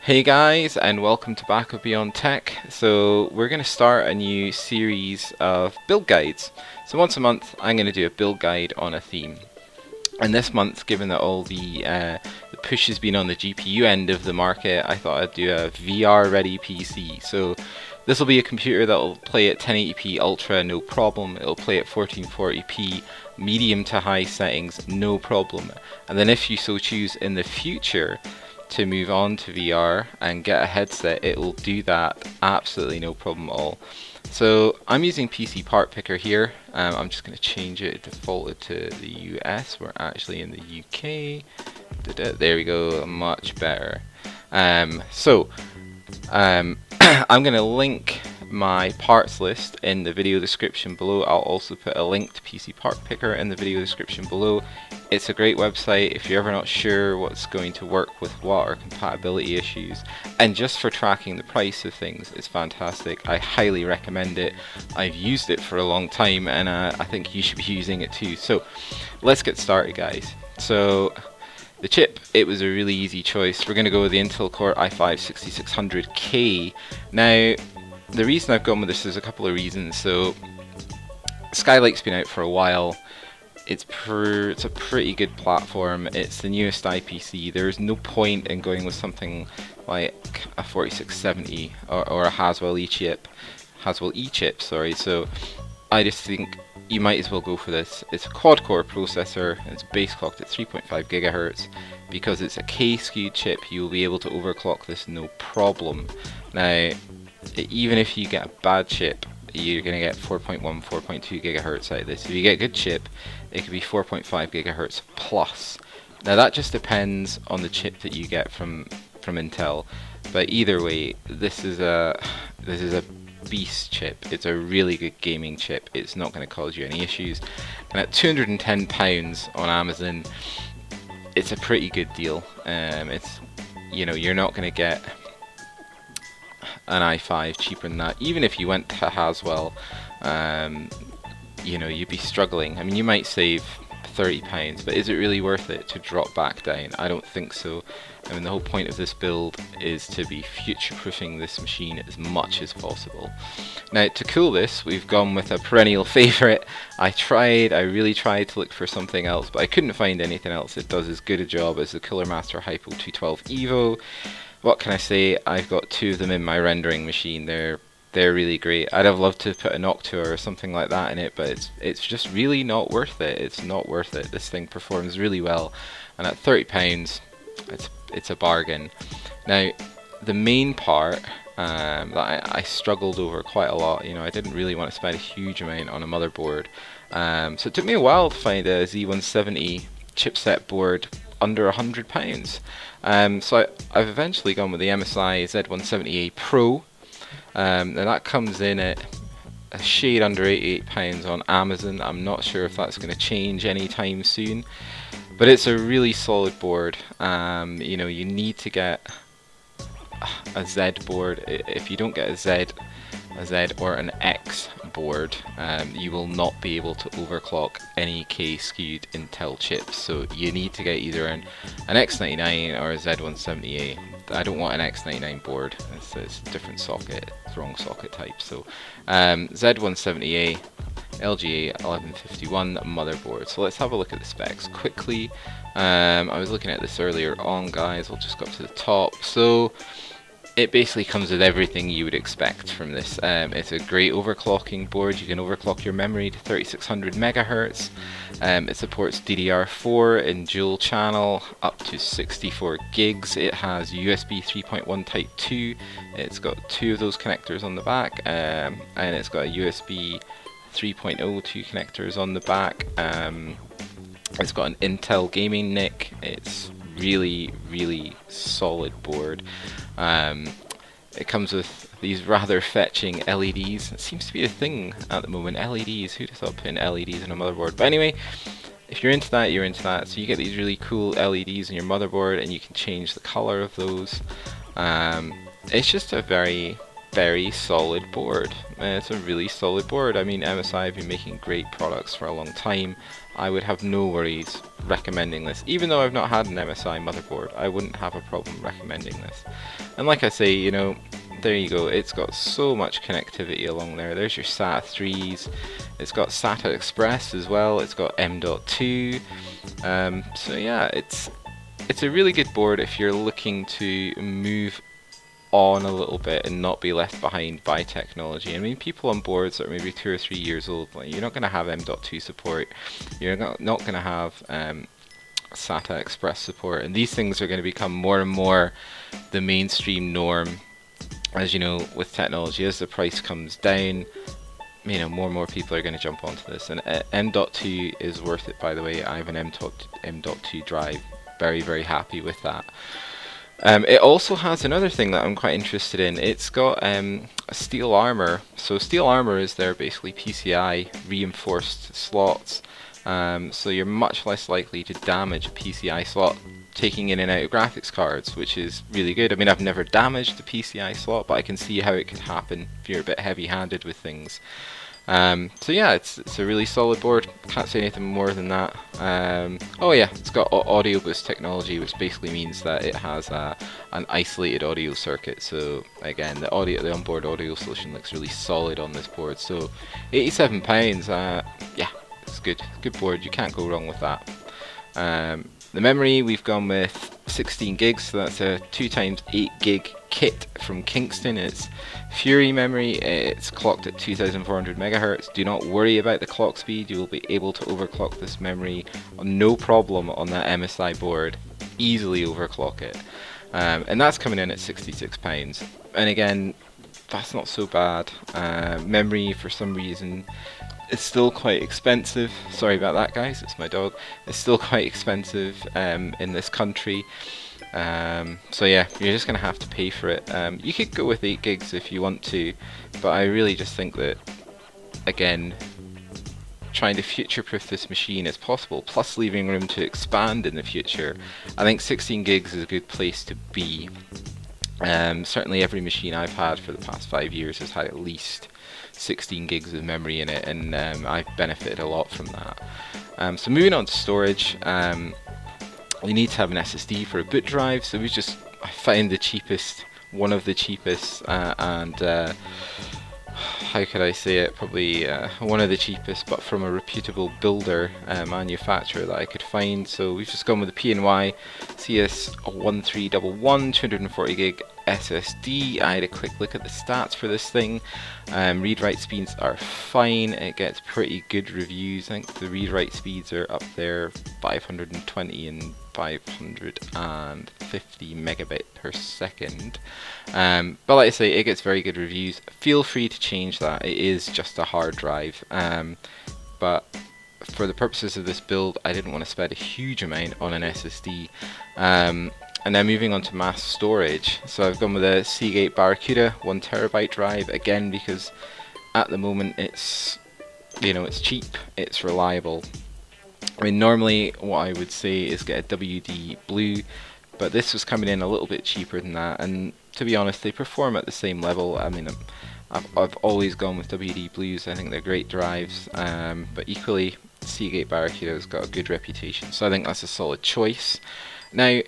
Hey guys, and welcome to Back of Beyond Tech. So we're going to start a new series of build guides. So once a month I'm going to do a build guide on a theme. And this month, given that all the push has been on the GPU end of the market, I thought I'd do a VR ready PC. So this will be a computer that will play at 1080p Ultra, no problem. It'll play at 1440p medium to high settings, no problem. And then if you so choose in the future to move on to VR and get a headset, it will do that absolutely no problem at all. So I'm using PC Part Picker here. I'm just going to change it, defaulted to the US. We're actually in the UK. There we go, much better. I'm going to link my parts list in the video description below. I'll also put a link to PC Part Picker in the video description below. It's a great website if you're ever not sure what's going to work with what or compatibility issues, and just for tracking the price of things, it's fantastic. I highly recommend it. I've used it for a long time, and I think you should be using it too. So let's get started, guys. So the chip, it was a really easy choice. We're going to go with the Intel Core i5-6600K. Now, the reason I've gone with this is a couple of reasons. So Skylike's been out for a while. It's a pretty good platform. It's the newest IPC. There's no point in going with something like a 4670 or a Haswell eChip. So I just think you might as well go for this. It's a quad-core processor. It's base clocked at 3.5 gigahertz. Because it's a K-skewed chip, you'll be able to overclock this no problem. Now, even if you get a bad chip, you're going to get 4.1, 4.2 gigahertz out of this. If you get a good chip, it could be 4.5 gigahertz plus. Now that just depends on the chip that you get from Intel, but either way, this is a beast chip. It's a really good gaming chip. It's not going to cause you any issues, and at £210 on Amazon, it's a pretty good deal. It's, you know, you're not going to get an i5 cheaper than that. Even if you went to Haswell, you know, you'd be struggling. I mean, you might save £30, but is it really worth it to drop back down? I don't think so. I mean, the whole point of this build is to be future-proofing this machine as much as possible. Now, to cool this, we've gone with a perennial favourite. I really tried to look for something else, but I couldn't find anything else that does as good a job as the Cooler Master Hypo 212 Evo. What can I say? I've got two of them in my rendering machine. They're really great. I'd have loved to put a Noctua or something like that in it, but it's just really not worth it. It's not worth it. This thing performs really well, and at £30, it's a bargain. Now, the main part that I struggled over quite a lot. You know, I didn't really want to spend a huge amount on a motherboard, so it took me a while to find a Z170 chipset board under £100. So I've eventually gone with the MSI Z170A Pro. And that comes in at a shade under £88 on Amazon. I'm not sure if that's going to change anytime soon, but it's a really solid board. You know, you need to get a Z board. If you don't get a Z or an X board, you will not be able to overclock any K-skewed Intel chips. So you need to get either an X99 or a Z170A. I don't want an X99 board. It's a different socket, it's wrong socket type. So Z170A, LGA 1151 motherboard. So let's have a look at the specs quickly. I was looking at this earlier on, guys. We'll just go up to the top. So it basically comes with everything you would expect from this. It's a great overclocking board. You can overclock your memory to 3600 megahertz. It supports DDR4 in dual channel up to 64 gigs. It has USB 3.1 Type 2. It's got two of those connectors on the back, and it's got a USB 3.0 two connectors on the back. It's got an Intel gaming NIC. It's really solid board. It comes with these rather fetching LEDs. It seems to be a thing at the moment. LEDs, who'd have thought putting LEDs on a motherboard? But anyway, if you're into that, you're into that. So you get these really cool LEDs on your motherboard, and you can change the color of those. It's just a very very solid board. It's a really solid board. I mean, MSI have been making great products for a long time. I would have no worries recommending this. Even though I've not had an MSI motherboard, I wouldn't have a problem recommending this. And like I say, you know, there you go. It's got so much connectivity along there. There's your SATA 3s. It's got SATA Express as well. It's got M.2. So yeah, it's a really good board if you're looking to move on a little bit and not be left behind by technology. I mean, people on boards that are maybe 2 or 3 years old, like, you're not going to have M.2 support. You're not going to have SATA Express support, and these things are going to become more and more the mainstream norm. As you know, with technology, as the price comes down, you know, more and more people are going to jump onto this. And M.2 is worth it, by the way. I have an M.2 drive. Very, very happy with that. It also has another thing that I'm quite interested in. It's got a steel armor. So steel armor is their basically PCI reinforced slots. So you're much less likely to damage a PCI slot taking in and out of graphics cards, which is really good. I mean, I've never damaged the PCI slot, but I can see how it could happen if you're a bit heavy-handed with things. So yeah, it's a really solid board. Can't say anything more than that. Oh yeah, it's got audio boost technology, which basically means that it has an isolated audio circuit. So again, the onboard audio solution looks really solid on this board. So £87, yeah, it's good board. You can't go wrong with that. The memory, we've gone with 16 gigs, so that's a 2x8 gig kit from Kingston. It's Fury memory. It's clocked at 2400 megahertz. Do not worry about the clock speed. You will be able to overclock this memory no problem on that MSI board. Easily overclock it. And that's coming in at £66. And again, that's not so bad. Memory, for some reason, it's still quite expensive. Sorry about that, guys, it's my dog. It's still quite expensive in this country. So yeah, you're just going to have to pay for it. You could go with 8 gigs if you want to, but I really just think that, again, trying to future-proof this machine as possible, plus leaving room to expand in the future, I think 16 gigs is a good place to be. Certainly every machine I've had for the past 5 years has had at least 16 gigs of memory in it, and I've benefited a lot from that. So moving on to storage, you need to have an SSD for a boot drive, so I found the cheapest, one of the cheapest, and how could I say it, probably one of the cheapest, but from a reputable builder, manufacturer that I could find. So we've just gone with the PNY CS1311 240 gig SSD. I had a quick look at the stats for this thing. Read-write speeds are fine. It gets pretty good reviews. I think the read-write speeds are up there, 520 and 550 megabit per second. But like I say, it gets very good reviews. Feel free to change that. It is just a hard drive. But for the purposes of this build, I didn't want to spend a huge amount on an SSD. And then moving on to mass storage, so I've gone with a Seagate Barracuda 1TB drive, again because at the moment it's, you know, it's cheap, it's reliable. I mean, normally what I would say is get a WD Blue, but this was coming in a little bit cheaper than that, and to be honest, they perform at the same level. I mean, I've always gone with WD Blues. I think they're great drives, but equally Seagate Barracuda's got a good reputation, so I think that's a solid choice. Now,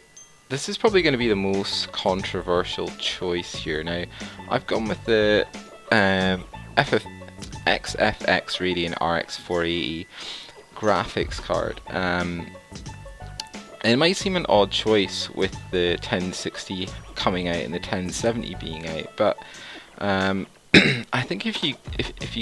this is probably going to be the most controversial choice here. Now, I've gone with the XFX Radeon RX 480 graphics card. And it might seem an odd choice with the 1060 coming out and the 1070 being out, but I think if you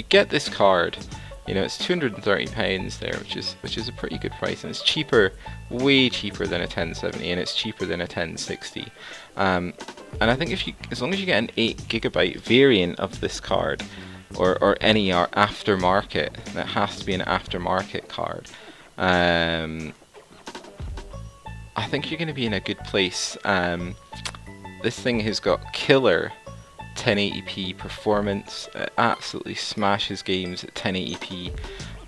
get this card, you know, it's £230 there, which is a pretty good price, and it's cheaper, way cheaper than a 1070, and it's cheaper than a 1060. And I think as long as you get an 8GB variant of this card, or any aftermarket, that has to be an aftermarket card, I think you're going to be in a good place. This thing has got killer 1080p performance. It absolutely smashes games at 1080p,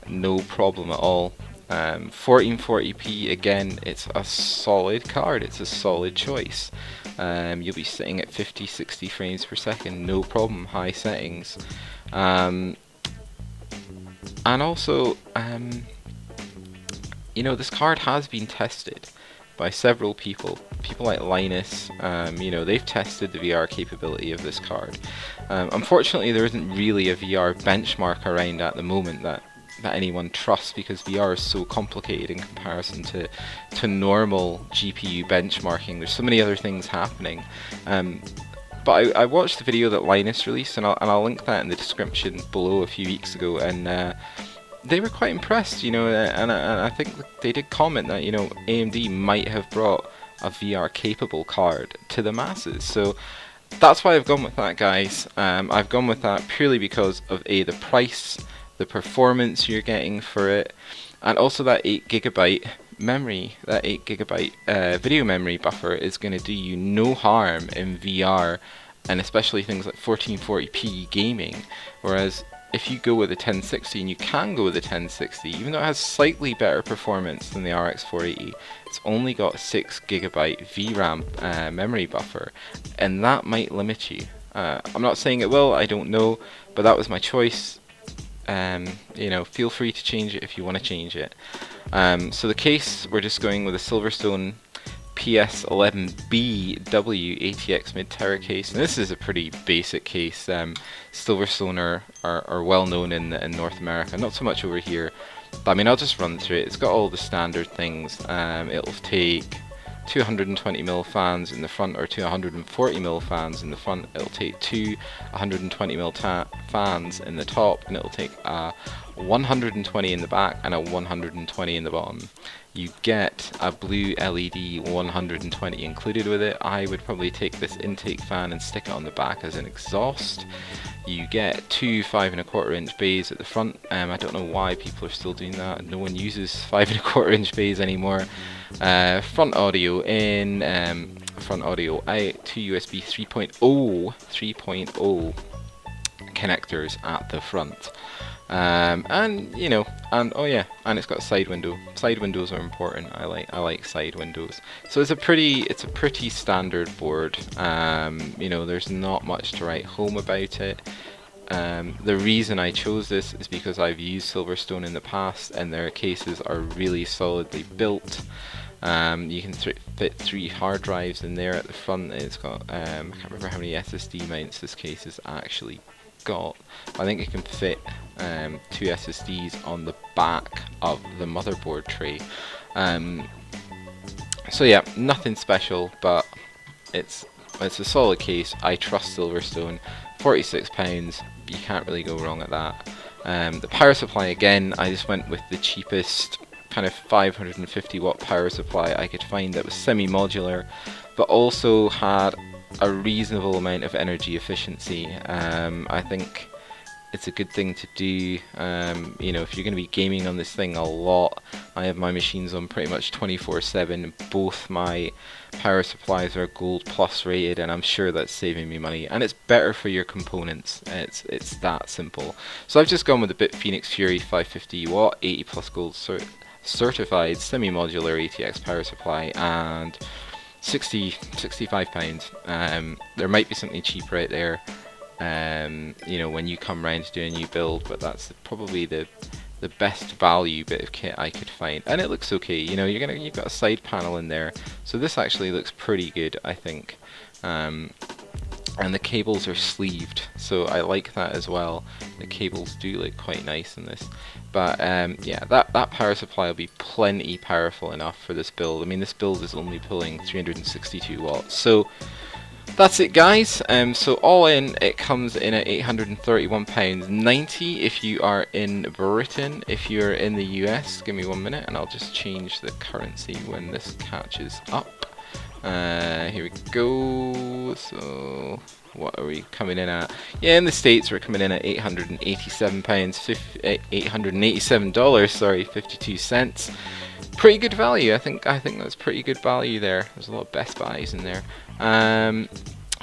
no problem at all. 1440p, again, it's a solid card, it's a solid choice. You'll be sitting at 50-60 frames per second, no problem, high settings. And also, you know, this card has been tested by several people like Linus. You know, they've tested the VR capability of this card. Unfortunately, there isn't really a VR benchmark around at the moment that anyone trusts, because VR is so complicated in comparison to normal GPU benchmarking. There's so many other things happening. But I watched the video that Linus released, and I'll link that in the description below, a few weeks ago, and they were quite impressed, you know, and I think they did comment that, you know, AMD might have brought a VR capable card to the masses. So that's why I've gone with that, guys. I've gone with that purely because of the price, the performance you're getting for it, and also that 8GB memory, that 8GB video memory buffer is going to do you no harm in VR, and especially things like 1440p gaming. Whereas if you go with a 1060, and you can go with a 1060, even though it has slightly better performance than the RX 480, it's only got a 6GB VRAM memory buffer, and that might limit you. I'm not saying it will, I don't know, but that was my choice. You know, feel free to change it if you want to change it. So the case, we're just going with a Silverstone PS11BW ATX mid-tower case, and this is a pretty basic case. Silverstone are well known in North America, not so much over here, but I mean, I'll just run through it. It's got all the standard things. It'll take 220mm fans in the front, or 240mm fans in the front. It'll take two 120mm fans in the top, and it'll take a 120 in the back and a 120 in the bottom. You get a blue LED 120 included with it. I would probably take this intake fan and stick it on the back as an exhaust. You get two 5¼ inch bays at the front. I don't know why people are still doing that. No one uses 5¼ inch bays anymore. Front audio in, front audio out, two USB 3.0 connectors at the front. And you know, and oh yeah, and it's got a side window. Side windows are important. I like side windows. So it's a pretty standard board. You know, there's not much to write home about it. The reason I chose this is because I've used Silverstone in the past, and their cases are really solidly built. You can fit 3 hard drives in there at the front. It's got I can't remember how many SSD mounts this case has actually got. I think it can fit 2 SSDs on the back of the motherboard tray. So yeah, nothing special, but it's a solid case. I trust Silverstone. £46, you can't really go wrong at that. The power supply, again, I just went with the cheapest kind of 550 watt power supply I could find that was semi-modular, but also had a reasonable amount of energy efficiency. I think it's a good thing to do. You know, if you're going to be gaming on this thing a lot, I have my machines on pretty much 24/7. Both my power supplies are Gold Plus rated, and I'm sure that's saving me money, and it's better for your components. It's that simple. So I've just gone with the BitPhoenix Fury 550 watt 80 plus gold certified semi-modular ATX power supply, and £65. There might be something cheaper out there, you know, when you come round to do a new build, but that's probably the best value bit of kit I could find, and it looks okay. You know, you've got a side panel in there, so this actually looks pretty good, I think. And the cables are sleeved, so I like that as well. The cables do look quite nice in this. But yeah, that power supply will be plenty powerful enough for this build. I mean, this build is only pulling 362 watts. So that's it, guys. So all in, it comes in at £831.90 if you are in Britain. If you're in the US, give me 1 minute and I'll just change the currency when this catches up. Here we go. So what are we coming in at? Yeah, in the States we're coming in at $887, sorry, 52 cents. Pretty good value. I think that's pretty good value there. There's a lot of Best Buys in there.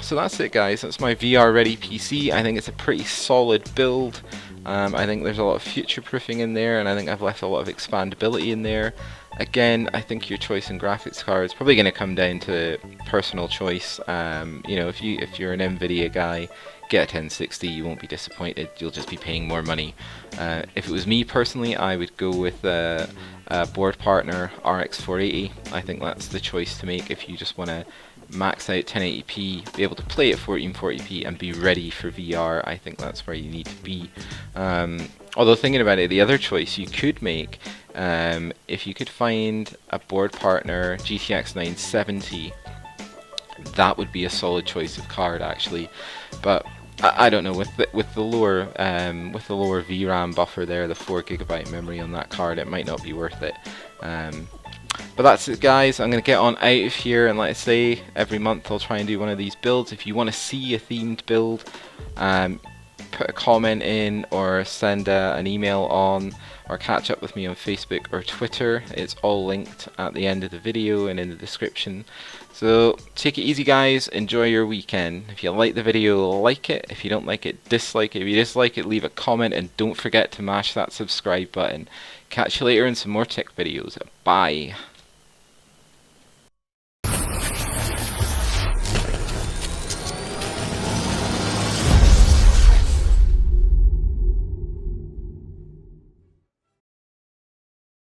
So that's it, guys. That's my VR ready PC. I think it's a pretty solid build. I think there's a lot of future proofing in there, and I think I've left a lot of expandability in there. Again, I think your choice in graphics card is probably going to come down to personal choice. You know, if you're an Nvidia guy, get a 1060. You won't be disappointed. You'll just be paying more money. If it was me personally, I would go with a board partner RX 480. I think that's the choice to make if you just want to max out 1080p, be able to play at 1440p, and be ready for VR. I think that's where you need to be. Although thinking about it, the other choice you could make, if you could find a board partner GTX 970, that would be a solid choice of card actually. But I don't know, with the lower VRAM buffer there, the 4 GB memory on that card, it might not be worth it. But that's it, guys. I'm going to get on out of here, and like I say, every month I'll try and do one of these builds. If you want to see a themed build, put a comment in or send an email on, or catch up with me on Facebook or Twitter. It's all linked at the end of the video and in the description. So take it easy, guys. Enjoy your weekend. If you like the video, like it. If you don't like it, dislike it. If you dislike it, leave a comment, and don't forget to mash that subscribe button. Catch you later in some more tech videos. Bye.